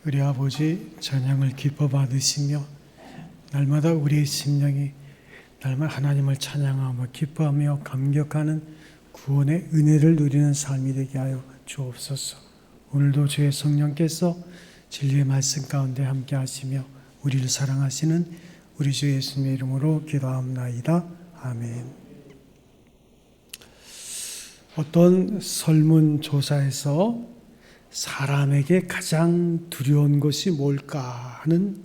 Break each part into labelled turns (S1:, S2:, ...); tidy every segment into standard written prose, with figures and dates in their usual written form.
S1: 우리 아버지 찬양을 기뻐 받으시며 날마다 우리의 심령이 날마다 하나님을 찬양하며 기뻐하며 감격하는 구원의 은혜를 누리는 삶이 되게 하여 주옵소서. 오늘도 주의 성령께서 진리의 말씀 가운데 함께 하시며 우리를 사랑하시는 우리 주 예수님의 이름으로 기도합나이다. 아멘. 어떤 설문조사에서 사람에게 가장 두려운 것이 뭘까 하는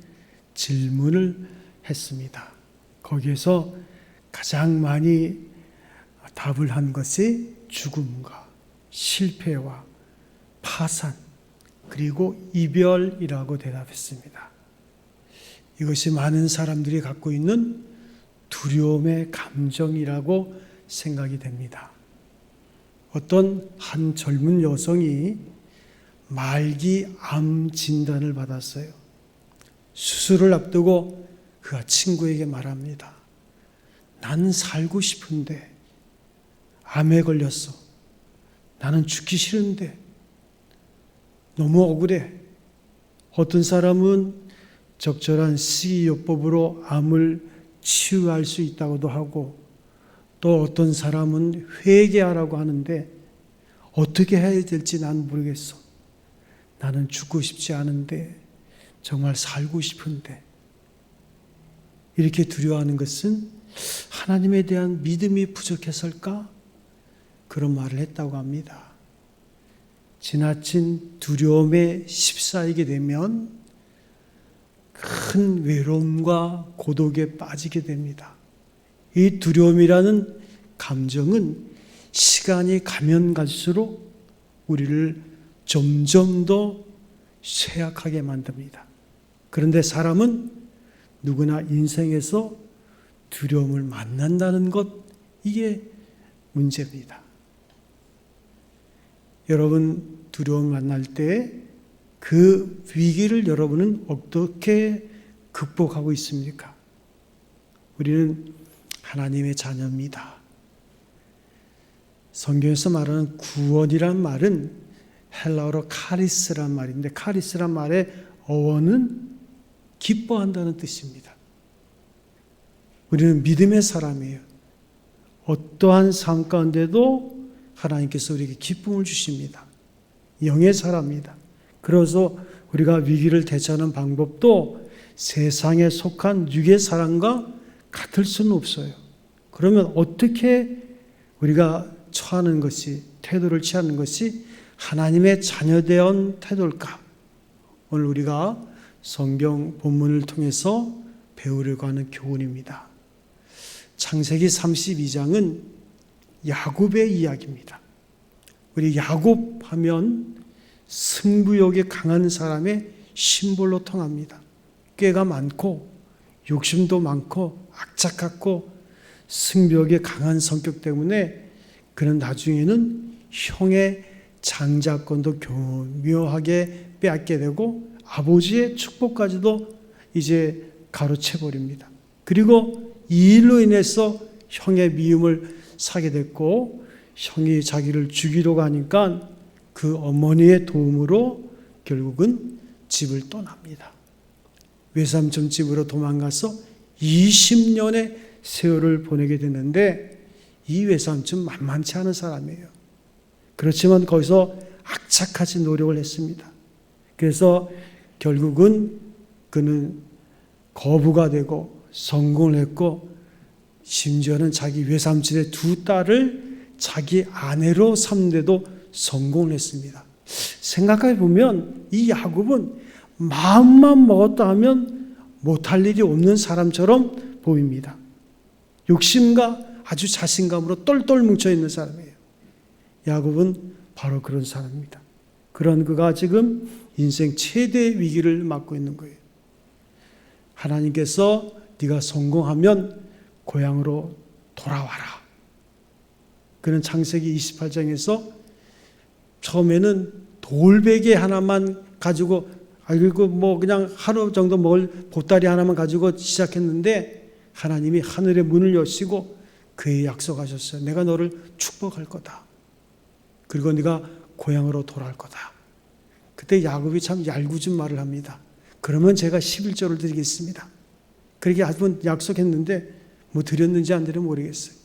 S1: 질문을 했습니다. 거기에서 가장 많이 답을 한 것이 죽음과 실패와 파산 그리고 이별이라고 대답했습니다. 이것이 많은 사람들이 갖고 있는 두려움의 감정이라고 생각이 됩니다. 어떤 한 젊은 여성이 말기 암 진단을 받았어요. 수술을 앞두고 그가 친구에게 말합니다. 나는 살고 싶은데 암에 걸렸어. 나는 죽기 싫은데 너무 억울해. 어떤 사람은 적절한 식이요법으로 암을 치유할 수 있다고도 하고 또 어떤 사람은 회개하라고 하는데 어떻게 해야 될지 난 모르겠어. 나는 죽고 싶지 않은데 정말 살고 싶은데 이렇게 두려워하는 것은 하나님에 대한 믿음이 부족해서일까? 그런 말을 했다고 합니다. 지나친 두려움에 휩싸이게 되면 큰 외로움과 고독에 빠지게 됩니다. 이 두려움이라는 감정은 시간이 가면 갈수록 우리를 점점 더 쇠약하게 만듭니다. 그런데 사람은 누구나 인생에서 두려움을 만난다는 것, 이게 문제입니다. 여러분 두려움을 만날 때 그 위기를 여러분은 어떻게 극복하고 있습니까? 우리는 하나님의 자녀입니다. 성경에서 말하는 구원이란 말은 헬라어로 카리스란 말인데 카리스란 말의 어원은 기뻐한다는 뜻입니다. 우리는 믿음의 사람이에요. 어떠한 삶 가운데도 하나님께서 우리에게 기쁨을 주십니다. 영의 사람입니다. 그래서 우리가 위기를 대처하는 방법도 세상에 속한 육의 사람과 같을 수는 없어요. 그러면 어떻게 우리가 처하는 것이, 태도를 취하는 것이 하나님의 자녀된 태도일까? 오늘 우리가 성경 본문을 통해서 배우려고 하는 교훈입니다. 창세기 32장은 야곱의 이야기입니다. 우리 야곱 하면 승부욕이 강한 사람의 심볼로 통합니다. 꾀가 많고 욕심도 많고 악착같고 승부욕이 강한 성격 때문에 그는 나중에는 형의 장자권도 교묘하게 빼앗게 되고 아버지의 축복까지도 이제 가로채버립니다. 그리고 이 일로 인해서 형의 미움을 사게 됐고 형이 자기를 죽이려고 하니까 그 어머니의 도움으로 결국은 집을 떠납니다. 외삼촌 집으로 도망가서 20년의 세월을 보내게 되는데 이 외삼촌 만만치 않은 사람이에요. 그렇지만 거기서 악착같이 노력을 했습니다. 그래서 결국은 그는 거부가 되고 성공을 했고 심지어는 자기 외삼촌의 두 딸을 자기 아내로 삼는데도 성공을 했습니다. 생각해 보면 이 야곱은 마음만 먹었다 하면 못할 일이 없는 사람처럼 보입니다. 욕심과 아주 자신감으로 똘똘 뭉쳐있는 사람이에요. 야곱은 바로 그런 사람입니다. 그런 그가 지금 인생 최대의 위기를 맞고 있는 거예요. 하나님께서 네가 성공하면 고향으로 돌아와라. 그는 창세기 28장에서 처음에는 돌베개 하나만 가지고 그리고 뭐 그냥 하루 정도 먹을 보따리 하나만 가지고 시작했는데 하나님이 하늘의 문을 여시고 그에게 약속하셨어요. 내가 너를 축복할 거다. 그리고 네가 고향으로 돌아올 거다. 그때 야곱이 참 얄궂은 말을 합니다. 그러면 제가 11조를 드리겠습니다. 그렇게 한번 약속했는데 뭐 드렸는지 안 드렸는지 모르겠어요.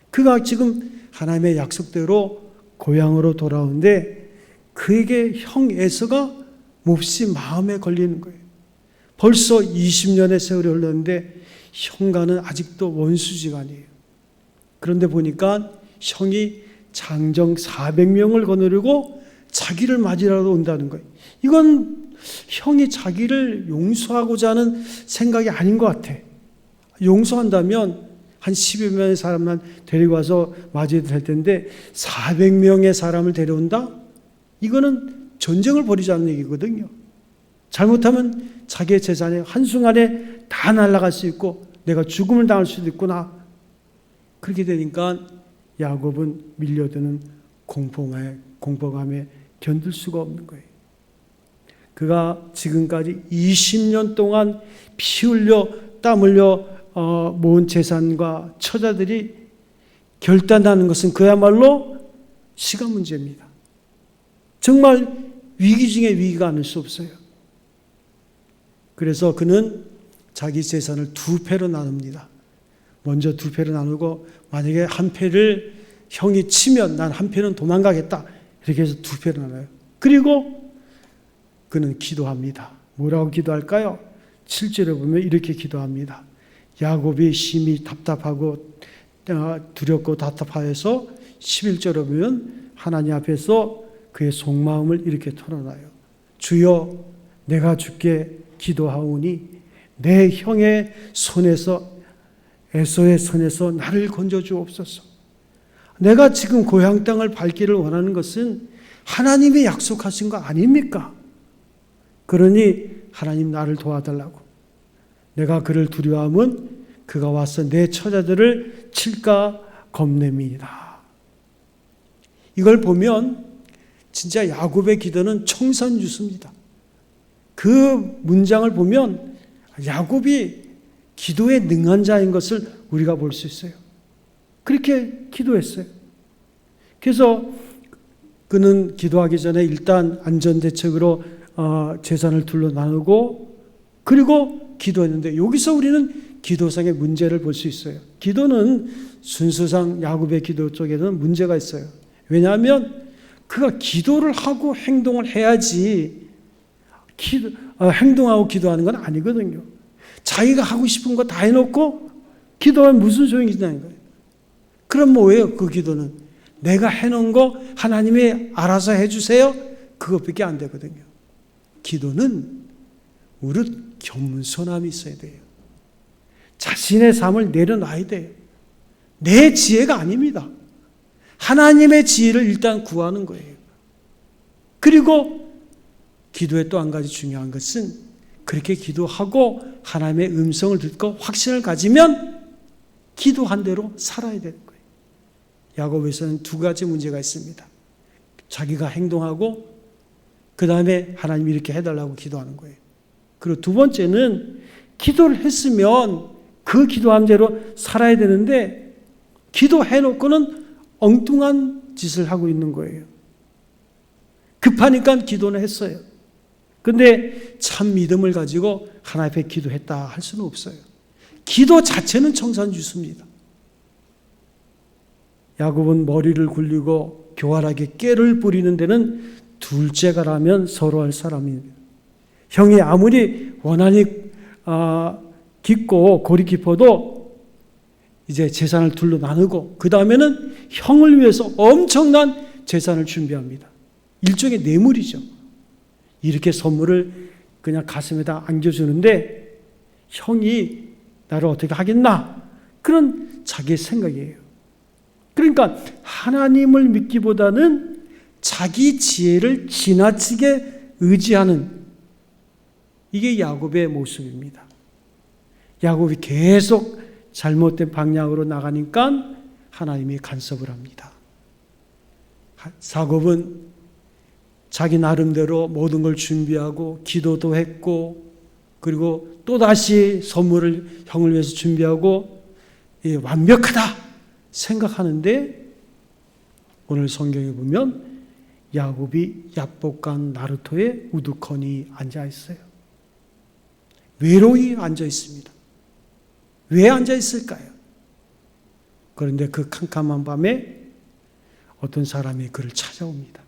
S1: 그가 지금 하나님의 약속대로 고향으로 돌아오는데 그에게 형 에서가 몹시 마음에 걸리는 거예요. 벌써 20년의 세월이 흘렀는데 형과는 아직도 원수지간이에요. 그런데 보니까 형이 장정 400명을 거느리고 자기를 맞이하러 온다는 거예요. 이건 형이 자기를 용서하고자 하는 생각이 아닌 것 같아. 용서한다면 한 10여 명의 사람만 데리고 와서 맞이해도 될 텐데 400명의 사람을 데려온다? 이거는 전쟁을 벌이자는 얘기거든요. 잘못하면 자기의 재산이 한순간에 다 날아갈 수 있고 내가 죽음을 당할 수도 있구나. 그렇게 되니까 야곱은 밀려드는 공포감에 견딜 수가 없는 거예요. 그가 지금까지 20년 동안 피 흘려 땀 흘려 모은 재산과 처자들이 결단하는 것은 그야말로 시간 문제입니다. 정말 위기 중에 위기가 아닐 수 없어요. 그래서 그는 자기 재산을 2패로 나눕니다. 먼저 2패로 나누고 만약에 한 패를 형이 치면 난 한 패는 도망가겠다. 이렇게 해서 2패로 나눠요. 그리고 그는 기도합니다. 뭐라고 기도할까요? 7절에 보면 이렇게 기도합니다. 야곱이 심히 답답하고 두렵고 답답하여서 11절에 보면 하나님 앞에서 그의 속마음을 이렇게 털어놔요. 주여 내가 주께 기도하오니 내 형의 손에서 에서의 손에서 나를 건져 주옵소서. 내가 지금 고향 땅을 밟기를 원하는 것은 하나님이 약속하신 거 아닙니까? 그러니 하나님 나를 도와달라고. 내가 그를 두려워하면 그가 와서 내 처자들을 칠까 겁냅니다. 이걸 보면 진짜 야곱의 기도는 청산유수입니다. 그 문장을 보면 야곱이 기도에 능한 자인 것을 우리가 볼 수 있어요. 그렇게 기도했어요. 그래서 그는 기도하기 전에 일단 안전대책으로 재산을 둘러 나누고 그리고 기도했는데 여기서 우리는 기도상의 문제를 볼 수 있어요. 기도는 순서상 야곱의 기도 쪽에는 문제가 있어요. 왜냐하면 그가 기도를 하고 행동을 해야지 행동하고 기도하는 건 아니거든요. 자기가 하고 싶은 거 다 해놓고 기도하면 무슨 소용이 있냐는 거예요. 그럼 뭐예요? 그 기도는 내가 해놓은 거 하나님이 알아서 해주세요. 그것밖에 안 되거든요. 기도는 무릇 겸손함이 있어야 돼요. 자신의 삶을 내려놔야 돼요. 내 지혜가 아닙니다. 하나님의 지혜를 일단 구하는 거예요. 그리고 기도의 또 한 가지 중요한 것은 그렇게 기도하고 하나님의 음성을 듣고 확신을 가지면 기도한 대로 살아야 되는 거예요. 야곱에서는 2가지 문제가 있습니다. 자기가 행동하고 그 다음에 하나님이 이렇게 해달라고 기도하는 거예요. 그리고 2번째는 기도를 했으면 그 기도한 대로 살아야 되는데 기도해놓고는 엉뚱한 짓을 하고 있는 거예요. 급하니까 기도는 했어요. 근데 참 믿음을 가지고 하나님 앞에 기도했다 할 수는 없어요. 기도 자체는 청산유수입니다. 야곱은 머리를 굴리고 교활하게 깨를 뿌리는 데는 둘째가라면 서로 할 사람입니다. 형이 아무리 원한이 깊고 골이 깊어도 이제 재산을 둘로 나누고 그 다음에는 형을 위해서 엄청난 재산을 준비합니다. 일종의 뇌물이죠. 이렇게 선물을 그냥 가슴에다 안겨주는데 형이 나를 어떻게 하겠나? 그런 자기의 생각이에요. 그러니까 하나님을 믿기보다는 자기 지혜를 지나치게 의지하는 이게 야곱의 모습입니다. 야곱이 계속 잘못된 방향으로 나가니까 하나님이 간섭을 합니다. 야곱은 자기 나름대로 모든 걸 준비하고 기도도 했고 그리고 또다시 선물을 형을 위해서 준비하고 완벽하다 생각하는데 오늘 성경에 보면 야곱이 야복강 나루토에 우두커니 앉아 있어요. 외로이 앉아 있습니다. 왜 앉아 있을까요? 그런데 그 캄캄한 밤에 어떤 사람이 그를 찾아옵니다.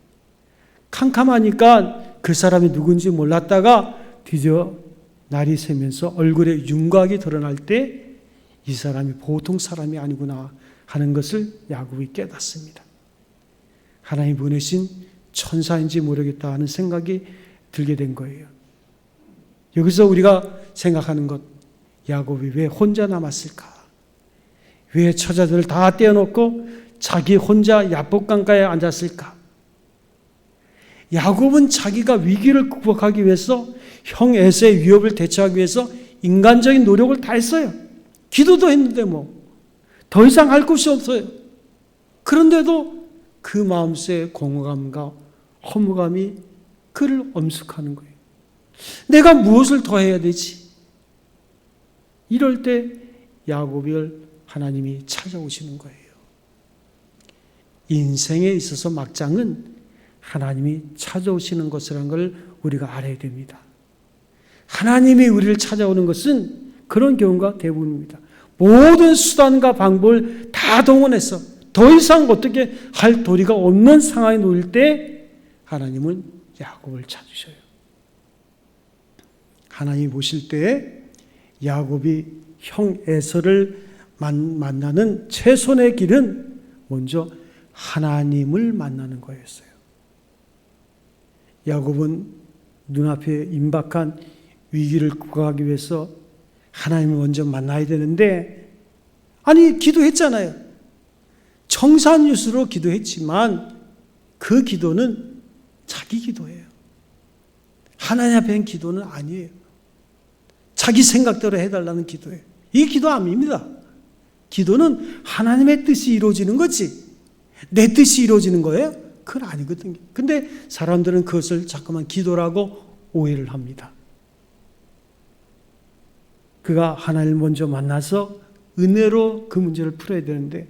S1: 캄캄하니까 그 사람이 누군지 몰랐다가 드디어 날이 새면서 얼굴에 윤곽이 드러날 때 이 사람이 보통 사람이 아니구나 하는 것을 야곱이 깨닫습니다. 하나님 보내신 천사인지 모르겠다 하는 생각이 들게 된 거예요. 여기서 우리가 생각하는 것, 야곱이 왜 혼자 남았을까? 왜 처자들을 다 떼어놓고 자기 혼자 야복강가에 앉았을까? 야곱은 자기가 위기를 극복하기 위해서 형 에서의 위협을 대처하기 위해서 인간적인 노력을 다 했어요. 기도도 했는데 더 이상 할 것이 없어요. 그런데도 그 마음속의 공허감과 허무감이 그를 엄습하는 거예요. 내가 무엇을 더 해야 되지? 이럴 때 야곱을 하나님이 찾아오시는 거예요. 인생에 있어서 막장은 하나님이 찾아오시는 것이라는 걸 우리가 알아야 됩니다. 하나님이 우리를 찾아오는 것은 그런 경우가 대부분입니다. 모든 수단과 방법을 다 동원해서 더 이상 어떻게 할 도리가 없는 상황에 놓일 때 하나님은 야곱을 찾으셔요. 하나님이 보실 때 야곱이 형 에서를 만나는 최선의 길은 먼저 하나님을 만나는 거였어요. 야곱은 눈앞에 임박한 위기를 극복하기 위해서 하나님을 먼저 만나야 되는데, 아니 기도했잖아요. 청산유수로 기도했지만 그 기도는 자기 기도예요. 하나님 앞에 한 기도는 아니에요. 자기 생각대로 해달라는 기도예요. 이 기도 아닙니다. 기도는 하나님의 뜻이 이루어지는 거지 내 뜻이 이루어지는 거예요? 그건 아니거든요. 근데 사람들은 그것을 자꾸만 기도라고 오해를 합니다. 그가 하나님을 먼저 만나서 은혜로 그 문제를 풀어야 되는데,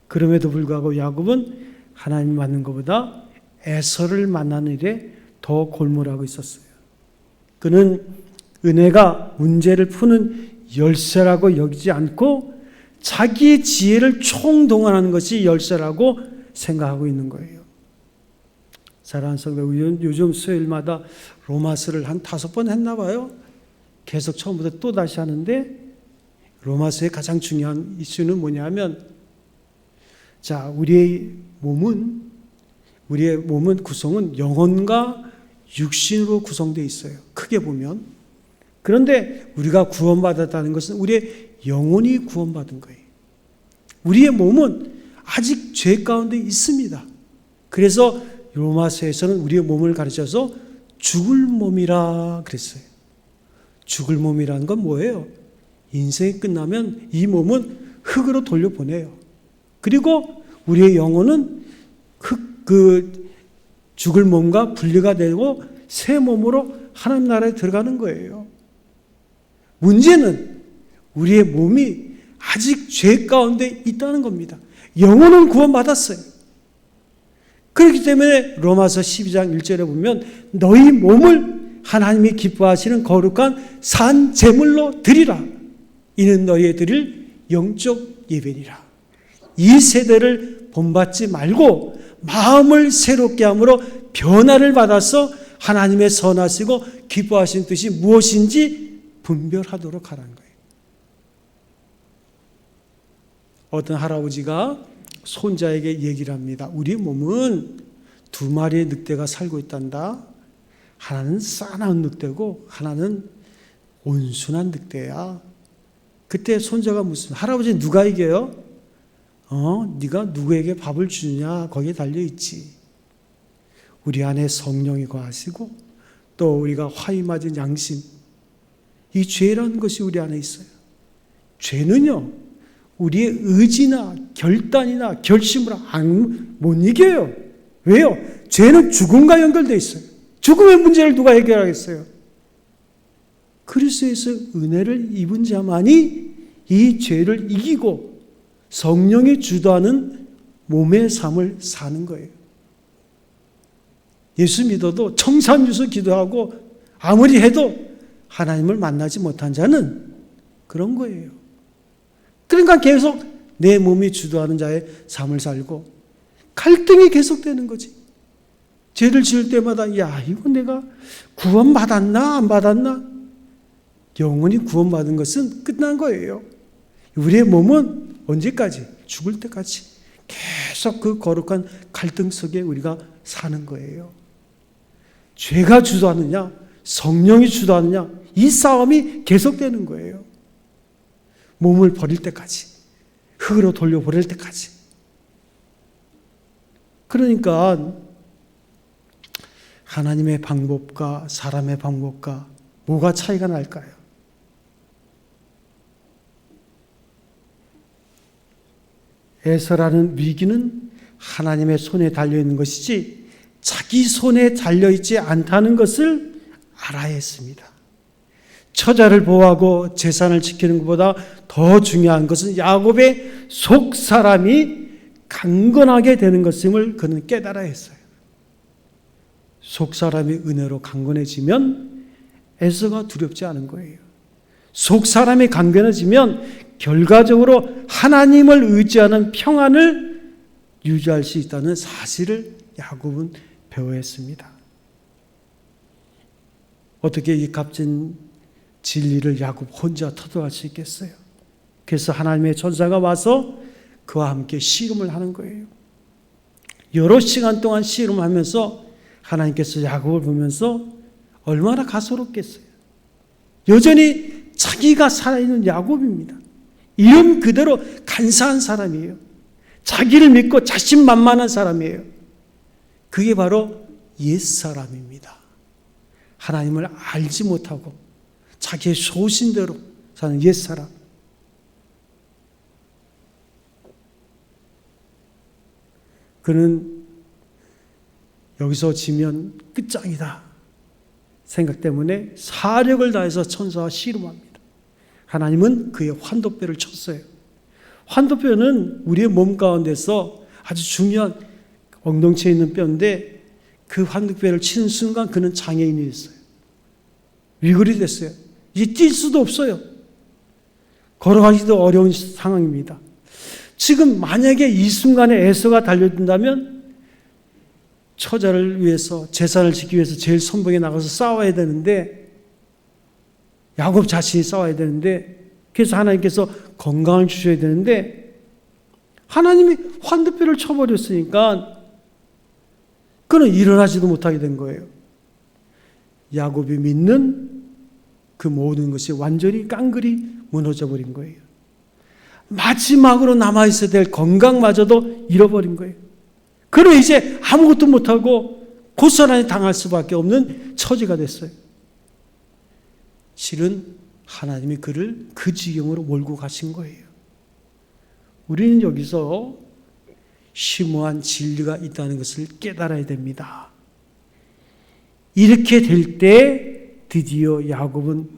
S1: 그럼에도 불구하고 야곱은 하나님 만난 것보다 에서를 만나는 일에 더 골몰하고 있었어요. 그는 은혜가 문제를 푸는 열쇠라고 여기지 않고 자기의 지혜를 총동원하는 것이 열쇠라고 생각하고 있는 거예요. 사랑하는 성도, 요즘 수요일마다 로마서를 한 5번 했나 봐요. 계속 처음부터 또 다시 하는데, 로마서의 가장 중요한 이슈는 뭐냐면, 자, 우리의 몸은 구성은 영혼과 육신으로 구성되어 있어요. 크게 보면. 그런데 우리가 구원받았다는 것은 우리의 영혼이 구원받은 거예요. 우리의 몸은 아직 죄 가운데 있습니다. 그래서 로마서에서는 우리의 몸을 가르쳐서 죽을 몸이라 그랬어요. 죽을 몸이라는 건 뭐예요? 인생이 끝나면 이 몸은 흙으로 돌려보내요. 그리고 우리의 영혼은 그 죽을 몸과 분리가 되고 새 몸으로 하나님 나라에 들어가는 거예요. 문제는 우리의 몸이 아직 죄 가운데 있다는 겁니다. 영혼은 구원받았어요. 그렇기 때문에 로마서 12장 1절에 보면 너희 몸을 하나님이 기뻐하시는 거룩한 산 제물로 드리라. 이는 너희의 드릴 영적 예배니라. 이 세대를 본받지 말고 마음을 새롭게 함으로 변화를 받아서 하나님의 선하시고 기뻐하시는 뜻이 무엇인지 분별하도록 하라는 거예요. 어떤 할아버지가 손자에게 얘기를 합니다. 우리 몸은 2마리의 늑대가 살고 있단다. 하나는 싸나운 늑대고 하나는 온순한 늑대야. 그때 손자가 묻습니다. 할아버지 누가 이겨요? 네가 누구에게 밥을 주느냐 거기에 달려있지. 우리 안에 성령이 거하시고 또 우리가 화이 맞은 양심, 이 죄라는 것이 우리 안에 있어요. 죄는요 우리의 의지나 결단이나 결심으로 못 이겨요. 왜요? 죄는 죽음과 연결되어 있어요. 죽음의 문제를 누가 해결하겠어요? 그리스도에서 은혜를 입은 자만이 이 죄를 이기고 성령이 주도하는 몸의 삶을 사는 거예요. 예수 믿어도 청산유수 기도하고 아무리 해도 하나님을 만나지 못한 자는 그런 거예요. 그러니까 계속 내 몸이 주도하는 자의 삶을 살고 갈등이 계속되는 거지. 죄를 지을 때마다 야, 이거 내가 구원받았나 안 받았나? 영원히 구원받은 것은 끝난 거예요. 우리의 몸은 언제까지? 죽을 때까지 계속 그 거룩한 갈등 속에 우리가 사는 거예요. 죄가 주도하느냐, 성령이 주도하느냐, 이 싸움이 계속되는 거예요. 몸을 버릴 때까지, 흙으로 돌려보낼 때까지. 그러니까 하나님의 방법과 사람의 방법과 뭐가 차이가 날까요? 에서라는 위기는 하나님의 손에 달려있는 것이지 자기 손에 달려있지 않다는 것을 알아야 했습니다. 처자를 보호하고 재산을 지키는 것보다 더 중요한 것은 야곱의 속 사람이 강건하게 되는 것임을 그는 깨달아야 했어요. 속 사람이 은혜로 강건해지면 에서가 두렵지 않은 거예요. 속 사람이 강건해지면 결과적으로 하나님을 의지하는 평안을 유지할 수 있다는 사실을 야곱은 배워야 했습니다. 어떻게 이 값진 진리를 야곱 혼자 터득할 수 있겠어요? 그래서 하나님의 천사가 와서 그와 함께 씨름을 하는 거예요. 여러 시간 동안 씨름하면서 하나님께서 야곱을 보면서 얼마나 가소롭겠어요. 여전히 자기가 살아있는 야곱입니다. 이름 그대로 간사한 사람이에요. 자기를 믿고 자신만만한 사람이에요. 그게 바로 옛사람입니다. 하나님을 알지 못하고 자기의 소신대로 사는 옛사람. 그는 여기서 지면 끝장이다 생각 때문에 사력을 다해서 천사와 씨름합니다. 하나님은 그의 환도뼈를 쳤어요. 환도뼈는 우리의 몸 가운데서 아주 중요한 엉덩치에 있는 뼈인데 그 환도뼈를 치는 순간 그는 장애인이 됐어요. 위골이 됐어요. 이제 뛸 수도 없어요. 걸어가기도 어려운 상황입니다. 지금 만약에 이 순간에 에서가 달려든다면 처자를 위해서 재산을 지키기 위해서 제일 선봉에 나가서 싸워야 되는데 야곱 자신이 싸워야 되는데 그래서 하나님께서 건강을 주셔야 되는데 하나님이 환도뼈를 쳐버렸으니까 그는 일어나지도 못하게 된 거예요. 야곱이 믿는 그 모든 것이 완전히 깡그리 무너져 버린 거예요. 마지막으로 남아있어야 될 건강마저도 잃어버린 거예요. 그럼 이제 아무것도 못하고 고스란히 당할 수밖에 없는 처지가 됐어요. 실은 하나님이 그를 그 지경으로 몰고 가신 거예요. 우리는 여기서 심오한 진리가 있다는 것을 깨달아야 됩니다. 이렇게 될 때 드디어 야곱은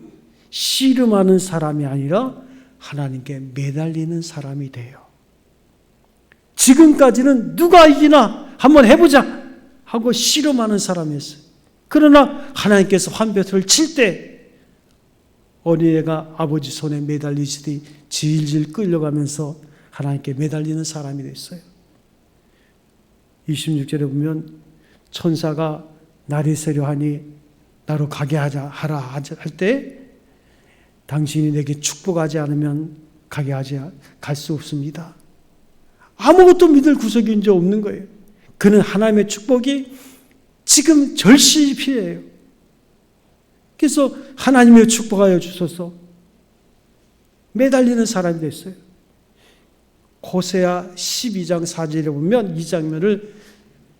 S1: 씨름하는 사람이 아니라 하나님께 매달리는 사람이 돼요. 지금까지는 누가 이기나 한번 해보자 하고 씨름하는 사람이었어요. 그러나 하나님께서 환도뼈를 칠 때 어린애가 아버지 손에 매달리시듯이 질질 끌려가면서 하나님께 매달리는 사람이 됐어요. 26절에 보면 천사가 날이 세려하니 나로 가게 하라 할 때 당신이 내게 축복하지 않으면 갈 수 없습니다. 아무것도 믿을 구석이 이제 없는 거예요. 그는 하나님의 축복이 지금 절실히 필요해요. 그래서 하나님의 축복하여 주소서 매달리는 사람이 됐어요. 호세아 12장 4절에 보면 이 장면을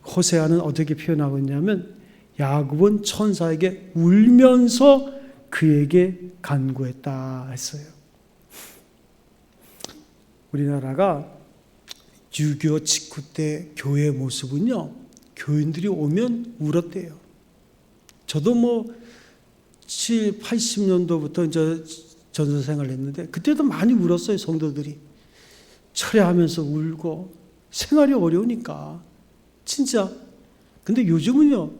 S1: 호세아는 어떻게 표현하고 있냐면 야곱은 천사에게 울면서 그에게 간구했다 했어요. 우리나라가 6.25 직후 때 교회의 모습은요, 교인들이 오면 울었대요. 저도 80년도부터 이제 전도 생활을 했는데 그때도 많이 울었어요. 성도들이 철회하면서 울고 생활이 어려우니까 진짜. 근데 요즘은요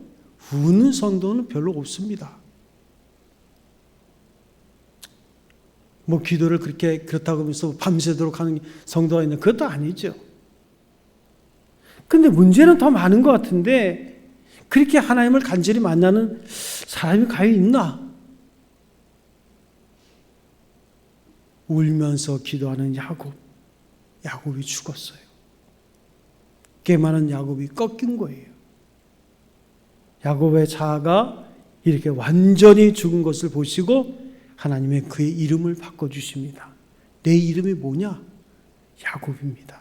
S1: 우는 성도는 별로 없습니다. 뭐 기도를 그렇다고 하면서 밤새도록 하는 성도가 있는 그것도 아니죠. 근데 문제는 더 많은 것 같은데 그렇게 하나님을 간절히 만나는 사람이 과연 있나? 울면서 기도하는 야곱이 죽었어요. 꽤 많은 야곱이 꺾인 거예요. 야곱의 자아가 이렇게 완전히 죽은 것을 보시고 하나님의 그의 이름을 바꿔주십니다. 내 이름이 뭐냐? 야곱입니다.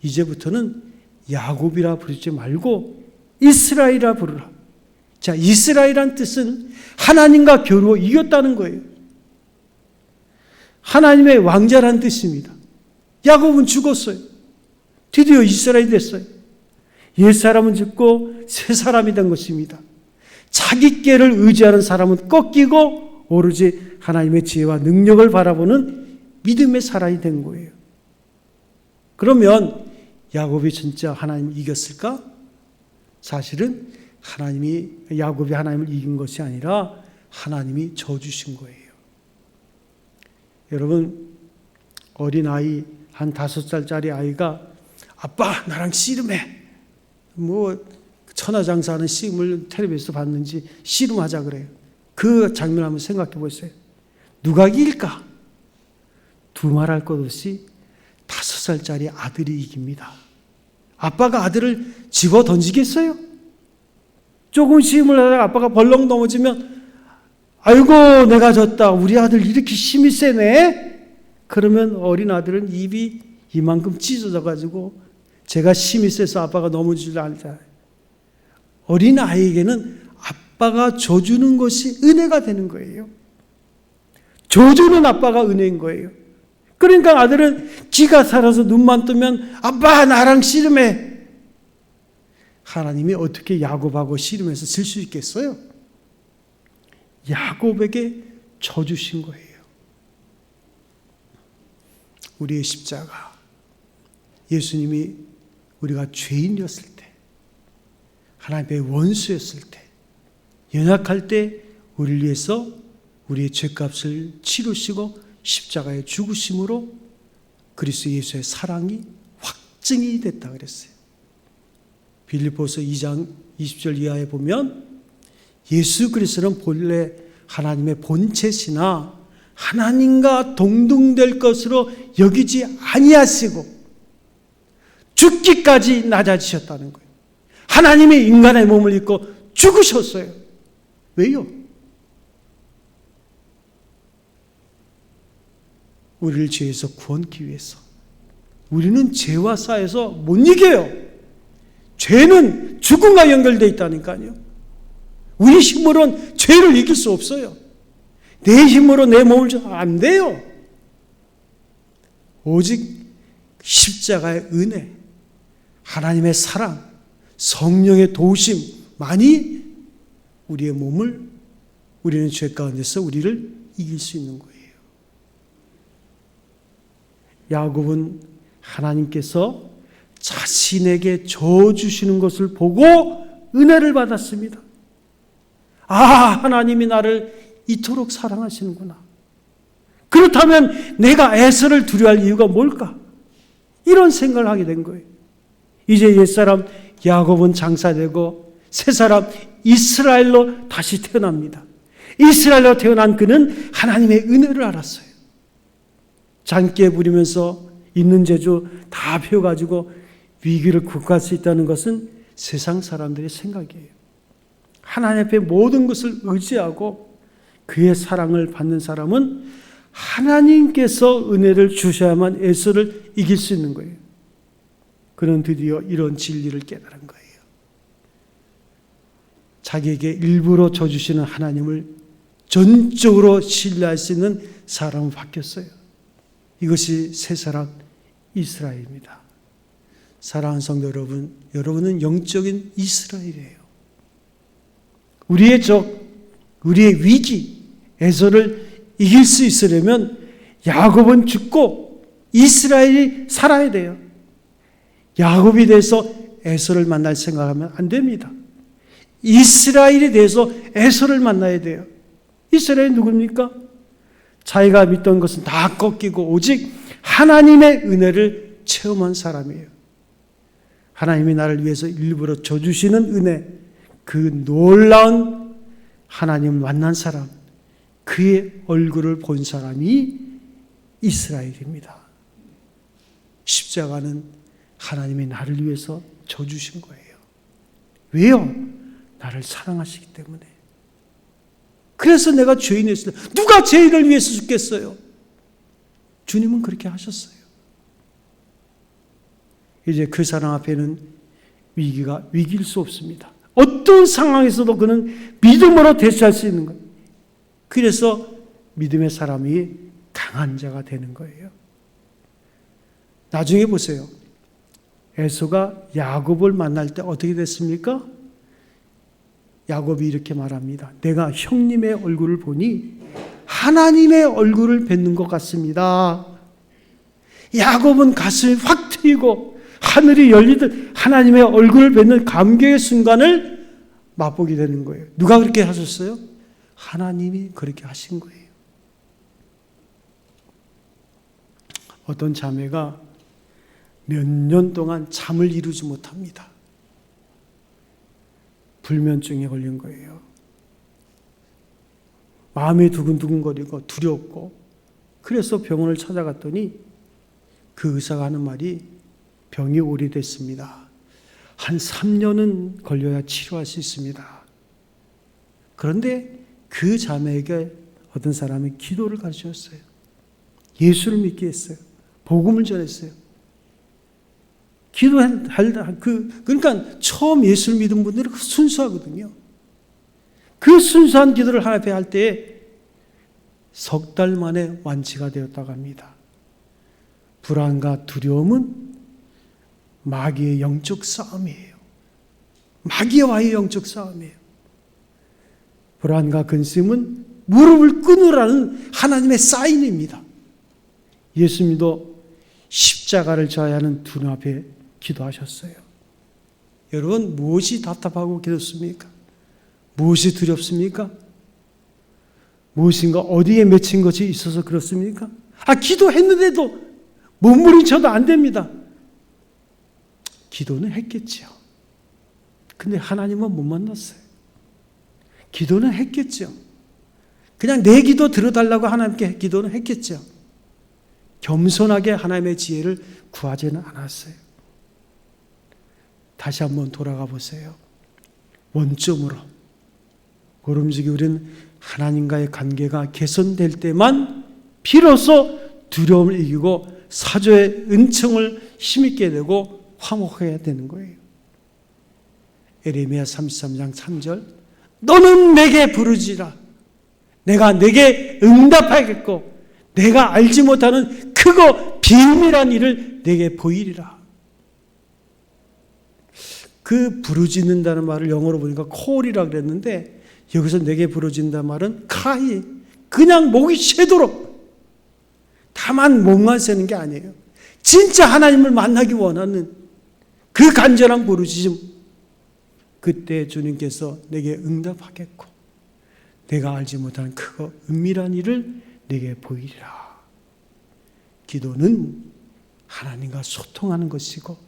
S1: 이제부터는 야곱이라 부르지 말고 이스라엘이라 부르라. 자, 이스라엘이란 뜻은 하나님과 겨루어 이겼다는 거예요. 하나님의 왕자란 뜻입니다. 야곱은 죽었어요. 드디어 이스라엘이 됐어요. 옛사람은 죽고 새 사람이 된 것입니다. 자기 께를 의지하는 사람은 꺾이고 오로지 하나님의 지혜와 능력을 바라보는 믿음의 사람이 된 거예요. 그러면 야곱이 진짜 하나님을 이겼을까? 사실은 야곱이 하나님을 이긴 것이 아니라 하나님이 져주신 거예요. 여러분, 어린아이 한 5살짜리 아이가 아빠 나랑 씨름해. 천하장사하는 씨름을 텔레비에서 봤는지 씨름하자 그래요. 그 장면 한번 생각해 보세요. 누가 이길까? 두말할 것 없이 5살짜리 아들이 이깁니다. 아빠가 아들을 집어 던지겠어요? 조금 씨름을 하다가 아빠가 벌렁 넘어지면 아이고 내가 졌다. 우리 아들 이렇게 힘이 세네? 그러면 어린 아들은 입이 이만큼 찢어져가지고 제가 힘이 세서 아빠가 넘어질 줄 알잖아요. 어린 아이에게는 아빠가 줘주는 것이 은혜가 되는 거예요. 줘주는 아빠가 은혜인 거예요. 그러니까 아들은 지가 살아서 눈만 뜨면 아빠 나랑 씨름해. 하나님이 어떻게 야곱하고 씨름해서 질 수 있겠어요? 야곱에게 져주신 거예요. 우리의 십자가, 예수님이 우리가 죄인이었을 때, 하나님의 원수였을 때, 연약할 때 우리를 위해서 우리의 죄값을 치르시고 십자가에 죽으심으로 그리스도 예수의 사랑이 확증이 됐다 그랬어요. 빌립보서 2장 20절 이하에 보면 예수 그리스도는 본래 하나님의 본체시나 하나님과 동등될 것으로 여기지 아니하시고 죽기까지 낮아지셨다는 거예요. 하나님이 인간의 몸을 입고 죽으셨어요. 왜요? 우리를 죄에서 구원하기 위해서. 우리는 죄와 싸워서 못 이겨요. 죄는 죽음과 연결되어 있다니까요. 우리 힘으로는 죄를 이길 수 없어요. 내 힘으로 내 몸을 안 돼요. 오직 십자가의 은혜, 하나님의 사랑, 성령의 도우심만이 우리의 몸을, 우리는 죄 가운데서 우리를 이길 수 있는 거예요. 야곱은 하나님께서 자신에게 져주시는 것을 보고 은혜를 받았습니다. 아, 하나님이 나를 이토록 사랑하시는구나. 그렇다면 내가 에서를 두려워할 이유가 뭘까? 이런 생각을 하게 된 거예요. 이제 옛사람 야곱은 장사되고 새사람 이스라엘로 다시 태어납니다. 이스라엘로 태어난 그는 하나님의 은혜를 알았어요. 장기에 부리면서 있는 재주 다 펴가지고 위기를 극복할 수 있다는 것은 세상 사람들의 생각이에요. 하나님 앞에 모든 것을 의지하고 그의 사랑을 받는 사람은 하나님께서 은혜를 주셔야만 에서를 이길 수 있는 거예요. 그는 드디어 이런 진리를 깨달은 거예요. 자기에게 일부러 져주시는 하나님을 전적으로 신뢰할 수 있는 사람으로 바뀌었어요. 이것이 새 사람 이스라엘입니다. 사랑하는 성도 여러분, 여러분은 영적인 이스라엘이에요. 우리의 적, 우리의 위기, 에서를 이길 수 있으려면 야곱은 죽고 이스라엘이 살아야 돼요. 야곱이 돼서 에서를 만날 생각하면 안 됩니다. 이스라엘에 대해서 에서를 만나야 돼요. 이스라엘이 누굽니까? 자기가 믿던 것은 다 꺾이고 오직 하나님의 은혜를 체험한 사람이에요. 하나님이 나를 위해서 일부러 줘주시는 은혜, 그 놀라운 하나님을 만난 사람, 그의 얼굴을 본 사람이 이스라엘입니다. 십자가는 하나님이 나를 위해서 줘주신 거예요. 왜요? 나를 사랑하시기 때문에. 그래서 내가 죄인이었어요. 누가 죄인을 위해서 죽겠어요? 주님은 그렇게 하셨어요. 이제 그 사람 앞에는 위기가 위기일 수 없습니다. 어떤 상황에서도 그는 믿음으로 대처할 수 있는 거예요. 그래서 믿음의 사람이 강한 자가 되는 거예요. 나중에 보세요. 에서가 야곱을 만날 때 어떻게 됐습니까? 야곱이 이렇게 말합니다. 내가 형님의 얼굴을 보니 하나님의 얼굴을 뵙는 것 같습니다. 야곱은 가슴이 확 트이고 하늘이 열리듯 하나님의 얼굴을 뵙는 감격의 순간을 맛보게 되는 거예요. 누가 그렇게 하셨어요? 하나님이 그렇게 하신 거예요. 어떤 자매가 몇 년 동안 잠을 이루지 못합니다. 불면증에 걸린 거예요. 마음이 두근두근거리고 두렵고, 그래서 병원을 찾아갔더니 그 의사가 하는 말이 병이 오래됐습니다. 한 3년은 걸려야 치료할 수 있습니다. 그런데 그 자매에게 어떤 사람이 기도를 가르쳤어요. 예수를 믿게 했어요. 복음을 전했어요. 그러니까 처음 예수를 믿은 분들은 순수하거든요. 그 순수한 기도를 하나님 앞에 할 때에 석 달 만에 완치가 되었다고 합니다. 불안과 두려움은 마귀의 영적 싸움이에요. 마귀와의 영적 싸움이에요. 불안과 근심은 무릎을 꿇으라는 하나님의 사인입니다. 예수님도 십자가를 져야 하는 두 앞에 기도하셨어요. 여러분, 무엇이 답답하고 괴롭습니까? 무엇이 두렵습니까? 무엇인가 어디에 맺힌 것이 있어서 그렇습니까? 기도했는데도 몸부림쳐도 안 됩니다. 기도는 했겠죠. 근데 하나님은 못 만났어요. 기도는 했겠죠. 그냥 내 기도 들어달라고 하나님께 기도는 했겠죠. 겸손하게 하나님의 지혜를 구하지는 않았어요. 다시 한번 돌아가 보세요. 원점으로. 그럼지기 우리는 하나님과의 관계가 개선될 때만 비로소 두려움을 이기고 사조의 은총을 힘있게 되고 화목해야 되는 거예요. 에레미야 33장 3절, 너는 내게 부르지라. 내가 내게 응답하겠고 내가 알지 못하는 크고 비밀한 일을 내게 보이리라. 그 부르짖는다는 말을 영어로 보니까 콜이라 그랬는데, 여기서 내게 부르짖는다는 말은 카이, 그냥 목이 쉬도록, 다만 목만 새는 게 아니에요. 진짜 하나님을 만나기 원하는 그 간절한 부르짖음, 그때 주님께서 내게 응답하겠고 내가 알지 못하는 크고 은밀한 일을 내게 보이리라. 기도는 하나님과 소통하는 것이고,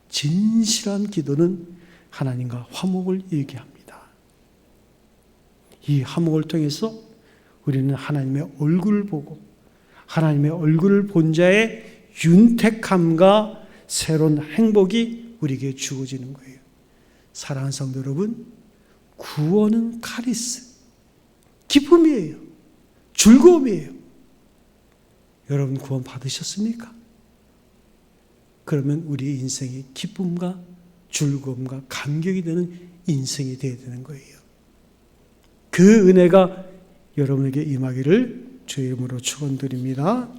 S1: 진실한 기도는 하나님과 화목을 얘기합니다. 이 화목을 통해서 우리는 하나님의 얼굴을 보고 하나님의 얼굴을 본 자의 윤택함과 새로운 행복이 우리에게 주어지는 거예요. 사랑하는 성도 여러분, 구원은 카리스, 기쁨이에요. 즐거움이에요. 여러분 구원 받으셨습니까? 그러면 우리의 인생이 기쁨과 즐거움과 감격이 되는 인생이 되어야 되는 거예요. 그 은혜가 여러분에게 임하기를 주의 이름으로 축원드립니다.